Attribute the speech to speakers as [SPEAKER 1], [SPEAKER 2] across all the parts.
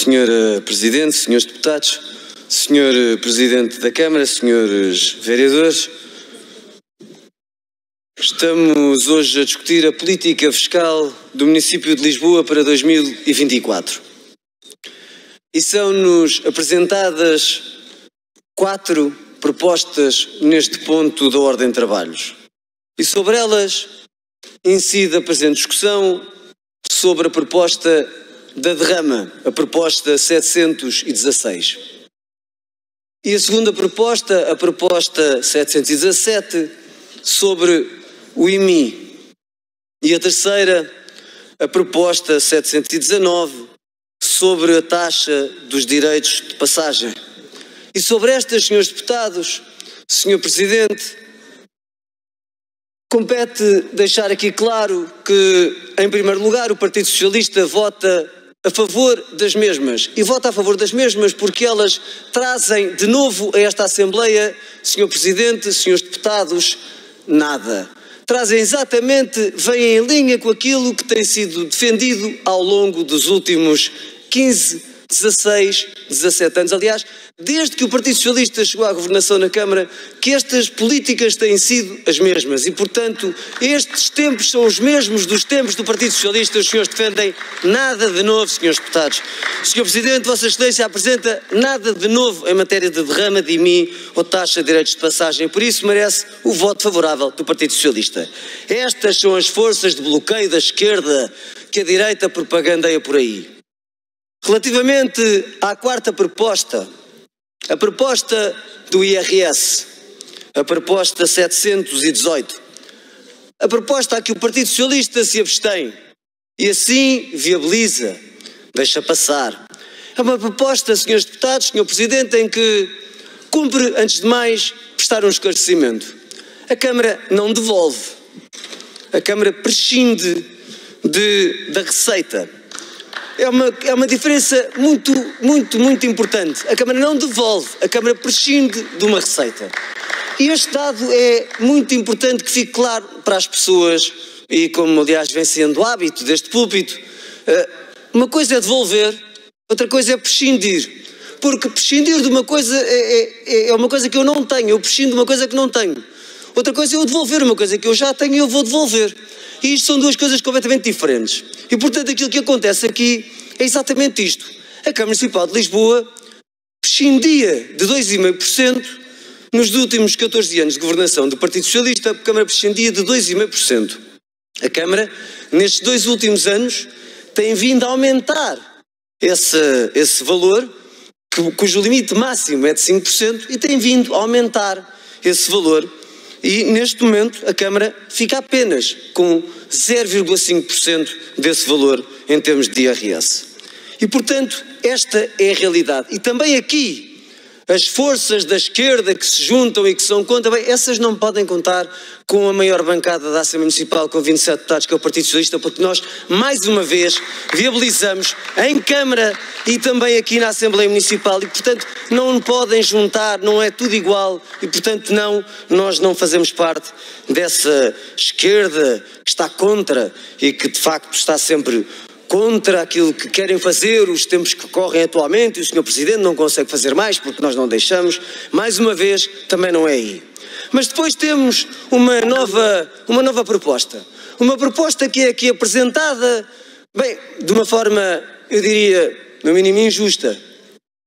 [SPEAKER 1] Senhora Presidente, senhores deputados, Senhor Presidente da Câmara, senhores vereadores, estamos hoje a discutir a política fiscal do município de Lisboa para 2024. E são-nos apresentadas 4 propostas neste ponto da ordem de trabalhos. E sobre elas incide a presente discussão sobre a proposta da derrama, a proposta 716. E a segunda proposta, a proposta 717, sobre o IMI. E a terceira, a proposta 719, sobre a taxa dos direitos de passagem. E sobre estas, senhores deputados, senhor Presidente, compete deixar aqui claro que, em primeiro lugar, o Partido Socialista vota a favor das mesmas. E vota a favor das mesmas porque elas trazem de novo a esta Assembleia, senhor Presidente, senhores deputados, nada. Trazem exatamente, vêm em linha com aquilo que tem sido defendido ao longo dos últimos 15, 16, 17 anos. Aliás, desde que o Partido Socialista chegou à governação na Câmara, que estas políticas têm sido as mesmas e, portanto, estes tempos são os mesmos dos tempos do Partido Socialista. Os senhores defendem nada de novo, senhores deputados. Senhor Presidente, Vossa Excelência apresenta nada de novo em matéria de derrama de IMI ou taxa de direitos de passagem, por isso merece o voto favorável do Partido Socialista. Estas são as forças de bloqueio da esquerda que a direita propagandeia por aí. Relativamente à quarta proposta, a proposta do IRS, a proposta 718, a proposta a que o Partido Socialista se abstém e assim viabiliza, deixa passar. É uma proposta, senhores deputados, senhor Presidente, em que cumpre, antes de mais, prestar um esclarecimento. A Câmara não devolve, a Câmara prescinde da receita. É uma diferença muito importante. A Câmara não devolve, a Câmara prescinde de uma receita. E este dado é muito importante que fique claro para as pessoas, e como aliás vem sendo hábito deste púlpito, uma coisa é devolver, outra coisa é prescindir. Porque prescindir de uma coisa é uma coisa que eu não tenho, eu prescindo de uma coisa que não tenho. Outra coisa é eu devolver uma coisa que eu já tenho e eu vou devolver. E isto são duas coisas completamente diferentes. E, portanto, aquilo que acontece aqui é exatamente isto. A Câmara Municipal de Lisboa prescindia de 2,5%, nos últimos 14 anos de governação do Partido Socialista, a Câmara prescindia de 2,5%. A Câmara, nestes 2 últimos anos, tem vindo a aumentar esse valor, cujo limite máximo é de 5%, e tem vindo a aumentar esse valor. E, neste momento, a Câmara fica apenas com 0,5% desse valor em termos de IRS. E, portanto, esta é a realidade. E também aqui, as forças da esquerda que se juntam e que são contra, bem, essas não podem contar com a maior bancada da Assembleia Municipal, com 27 deputados, que é o Partido Socialista, porque nós, mais uma vez, viabilizamos em Câmara e também aqui na Assembleia Municipal e, portanto, não podem juntar, não é tudo igual e, portanto, nós não fazemos parte dessa esquerda que está contra e que, de facto, está sempre contra aquilo que querem fazer, os tempos que correm atualmente, e o Sr. Presidente não consegue fazer mais porque nós não deixamos. Mais uma vez, também não é aí. Mas depois temos uma nova proposta. Uma proposta que é aqui apresentada, bem, de uma forma, eu diria, no mínimo injusta.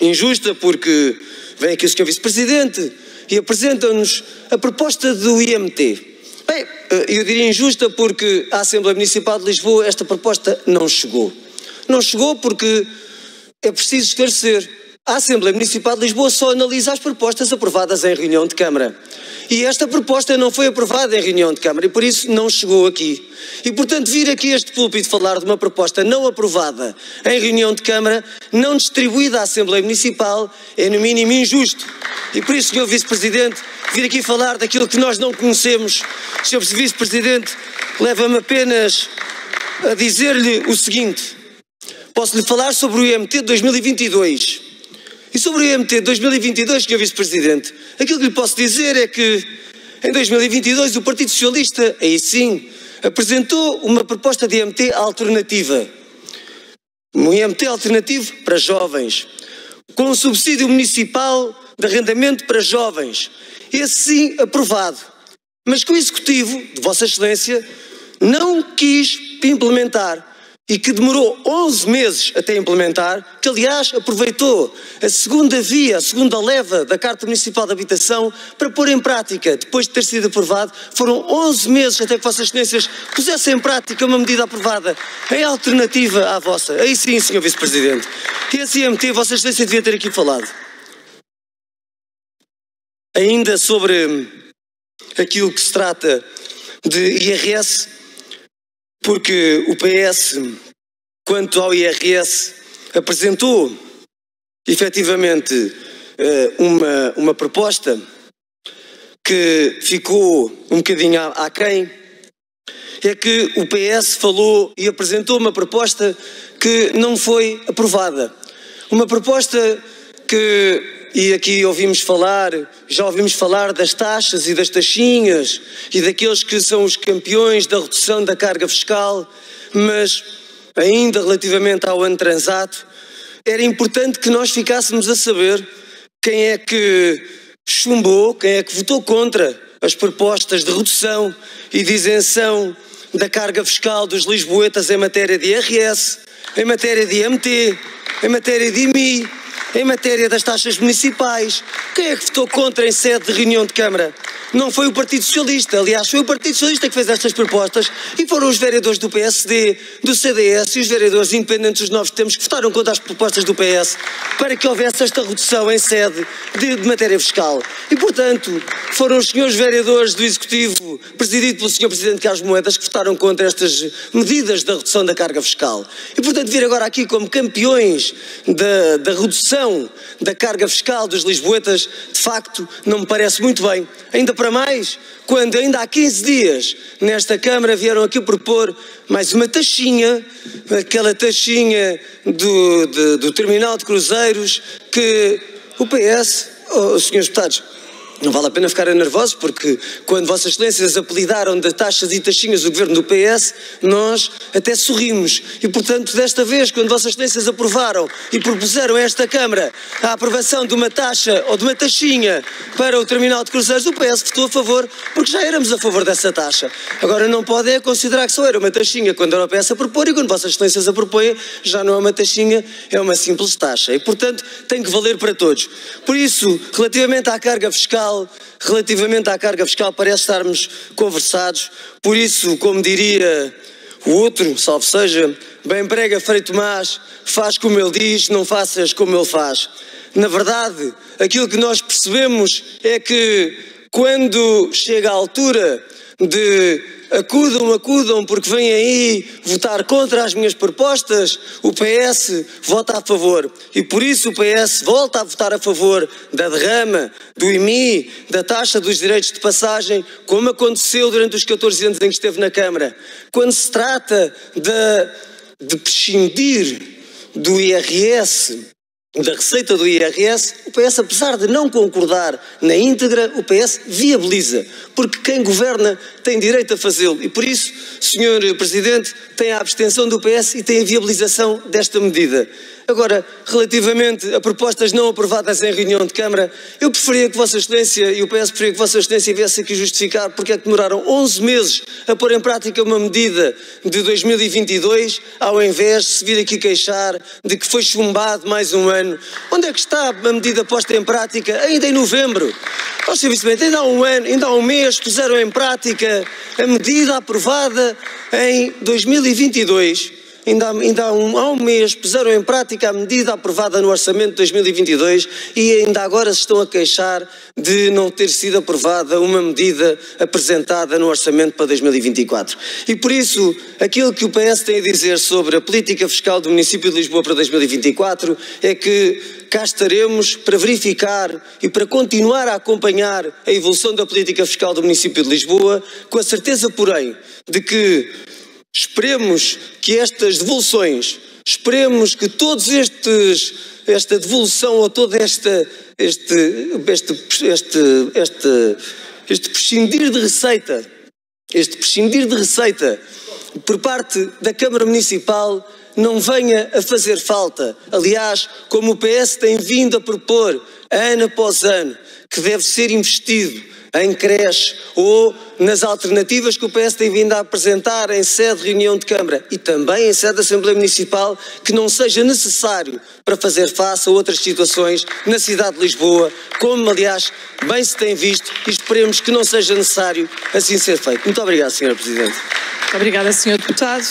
[SPEAKER 1] Injusta porque vem aqui o Sr. Vice-Presidente e apresenta-nos a proposta do IMT. Bem, eu diria injusta porque à Assembleia Municipal de Lisboa esta proposta não chegou. Não chegou porque é preciso esclarecer. A Assembleia Municipal de Lisboa só analisa as propostas aprovadas em reunião de Câmara. E esta proposta não foi aprovada em reunião de Câmara e por isso não chegou aqui. E portanto vir aqui a este púlpito falar de uma proposta não aprovada em reunião de Câmara, não distribuída à Assembleia Municipal, é no mínimo injusto. E por isso, Sr. Vice-Presidente, vir aqui falar daquilo que nós não conhecemos, Sr. Vice-Presidente, leva-me apenas a dizer-lhe o seguinte: posso-lhe falar sobre o IMT de 2022. E sobre o IMT de 2022, Sr. Vice-Presidente, aquilo que lhe posso dizer é que em 2022 o Partido Socialista, aí sim, apresentou uma proposta de IMT alternativa. um IMT alternativo para jovens, com um subsídio municipal de arrendamento para jovens, esse sim aprovado, mas que o Executivo de Vossa Excelência não quis implementar e que demorou 11 meses até implementar, que aliás aproveitou a segunda via, a segunda leva da Carta Municipal de Habitação para pôr em prática, depois de ter sido aprovado, foram 11 meses até que Vossas Excelências pusessem em prática uma medida aprovada em alternativa à vossa. Aí sim, Sr. Vice-Presidente. Esse IMT, Vossa Excelência devia ter aqui falado. Ainda sobre aquilo que se trata de IRS, porque o PS, quanto ao IRS, apresentou efetivamente uma proposta que ficou um bocadinho aquém, é que o PS falou e apresentou uma proposta que não foi aprovada. Uma proposta que, e aqui já ouvimos falar das taxas e das taxinhas e daqueles que são os campeões da redução da carga fiscal, mas ainda relativamente ao ano transato, era importante que nós ficássemos a saber quem é que chumbou, quem é que votou contra as propostas de redução e de isenção da carga fiscal dos lisboetas em matéria de IRS, em matéria de IMT, em matéria de IMI, em matéria das taxas municipais. Quem é que votou contra em sede de reunião de Câmara? Não foi o Partido Socialista, aliás, foi o Partido Socialista que fez estas propostas e foram os vereadores do PSD, do CDS e os vereadores independentes dos Novos Tempos que votaram contra as propostas do PS para que houvesse esta redução em sede de matéria fiscal. E, portanto, foram os senhores vereadores do Executivo, presidido pelo Sr. Presidente Carlos Moedas, que votaram contra estas medidas da redução da carga fiscal. E, portanto, vir agora aqui como campeões da redução da carga fiscal dos lisboetas, de facto, não me parece muito bem. Ainda para mais, quando ainda há 15 dias nesta Câmara vieram aqui propor mais uma taxinha, aquela taxinha do terminal de cruzeiros, que o PS, os senhores deputados, não vale a pena ficarem nervosos, porque quando Vossas Excelências apelidaram de taxas e taxinhas o governo do PS, nós até sorrimos. E, portanto, desta vez, quando Vossas Excelências aprovaram e propuseram a esta Câmara a aprovação de uma taxa ou de uma taxinha para o terminal de cruzeiros, o PS votou a favor, porque já éramos a favor dessa taxa. Agora não podem considerar que só era uma taxinha quando era o PS a propor e quando Vossas Excelências a propõem, já não é uma taxinha, é uma simples taxa. E, portanto, tem que valer para todos. Por isso, relativamente à carga fiscal, parece estarmos conversados. Por isso, como diria o outro, salve seja, bem prega Frei Tomás, faz como ele diz, não faças como ele faz. Na verdade, aquilo que nós percebemos é que quando chega a altura de acudam porque vêm aí votar contra as minhas propostas, o PS vota a favor. E por isso o PS volta a votar a favor da derrama, do IMI, da taxa dos direitos de passagem, como aconteceu durante os 14 anos em que esteve na Câmara. Quando se trata de prescindir do IRS, da receita do IRS, o PS, apesar de não concordar na íntegra, o PS viabiliza, porque quem governa tem direito a fazê-lo. E por isso, Sr. Presidente, tem a abstenção do PS e tem a viabilização desta medida. Agora, relativamente a propostas não aprovadas em reunião de Câmara, eu preferia que Vossa Excelência e o PS preferia que Vossa Excelência viesse aqui justificar porque é que demoraram 11 meses a pôr em prática uma medida de 2022, ao invés de se vir aqui queixar de que foi chumbado mais um ano. Onde é que está a medida posta em prática? Ainda em novembro. Ó, Sr. Vice-Presidente, ainda há um ano, ainda há um mês puseram em prática a medida aprovada em 2022. Ainda há um mês puseram em prática a medida aprovada no Orçamento de 2022 e ainda agora se estão a queixar de não ter sido aprovada uma medida apresentada no Orçamento para 2024. E por isso, aquilo que o PS tem a dizer sobre a política fiscal do município de Lisboa para 2024 é que cá estaremos para verificar e para continuar a acompanhar a evolução da política fiscal do município de Lisboa, com a certeza, porém, de que esperemos que estas devoluções, esperemos que todos esta devolução ou todo este prescindir de receita por parte da Câmara Municipal não venha a fazer falta. Aliás, como o PS tem vindo a propor, ano após ano, que deve ser investido em creche ou nas alternativas que o PS tem vindo a apresentar em sede de reunião de Câmara e também em sede da Assembleia Municipal, que não seja necessário para fazer face a outras situações na cidade de Lisboa, como aliás bem se tem visto, e esperemos que não seja necessário assim ser feito. Muito obrigado, Sra. Presidente.
[SPEAKER 2] Obrigada, Sr. Deputado.